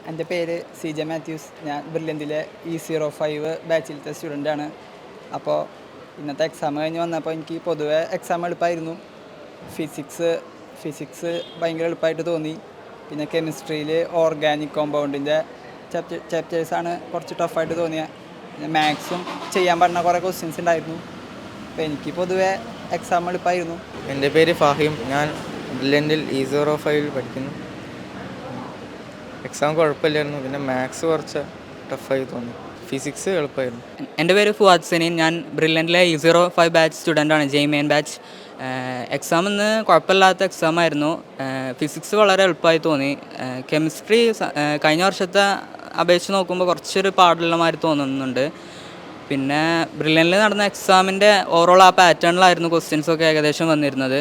എൻ്റെ പേര് CJ മാത്യൂസ്. ഞാൻ ബ്രില്യൻറ്റിലെ E05 ബാച്ചിലത്തെ സ്റ്റുഡൻ്റാണ്. അപ്പോൾ ഇന്നത്തെ എക്സാം കഴിഞ്ഞ് വന്നപ്പോൾ എനിക്ക് പൊതുവെ എക്സാം എളുപ്പമായിരുന്നു. ഫിസിക്സ് ഭയങ്കര എളുപ്പമായിട്ട് തോന്നി. പിന്നെ കെമിസ്ട്രിയിൽ ഓർഗാനിക് കോമ്പൗണ്ടിൻ്റെ ചാപ്റ്റേഴ്സാണ് കുറച്ച് ടഫായിട്ട് തോന്നിയത്. പിന്നെ മാത്സും ചെയ്യാൻ പറഞ്ഞ കുറേ ക്വസ്റ്റ്യൻസ് ഉണ്ടായിരുന്നു. അപ്പോൾ എനിക്ക് പൊതുവെ എക്സാം എളുപ്പമായിരുന്നു. എൻ്റെ പേര് ഫാഹിം. ഞാൻ ബ്രില്യൻറ്റിൽ E05 പഠിക്കുന്നു. എക്സാം കുഴപ്പമില്ലായിരുന്നു. പിന്നെ മാത്സ് കുറച്ച് ടഫായി തോന്നി. ഫിസിക്സ് എളുപ്പമായിരുന്നു. എൻ്റെ പേര് ഫുവാദ് സനീൻ. ഞാൻ ബ്രില്യൻറ്റിലെ E05 ബാച്ച് സ്റ്റുഡൻ്റാണ്, മെയിൻ ബാച്ച്. എക്സാം ഇന്ന് കുഴപ്പമില്ലാത്ത എക്സാം ആയിരുന്നു. ഫിസിക്സ് വളരെ എളുപ്പമായി തോന്നി. കെമിസ്ട്രി കഴിഞ്ഞ വർഷത്തെ അപേക്ഷിച്ച് നോക്കുമ്പോൾ കുറച്ചൊരു പാടുള്ള മാതിരി തോന്നുന്നുണ്ട്. പിന്നെ ബ്രില്യൻറ്റിൽ നടന്ന എക്സാമിൻ്റെ ഓവറോൾ ആ പാറ്റേണിലായിരുന്നു ക്വസ്റ്റ്യൻസൊക്കെ ഏകദേശം വന്നിരുന്നത്.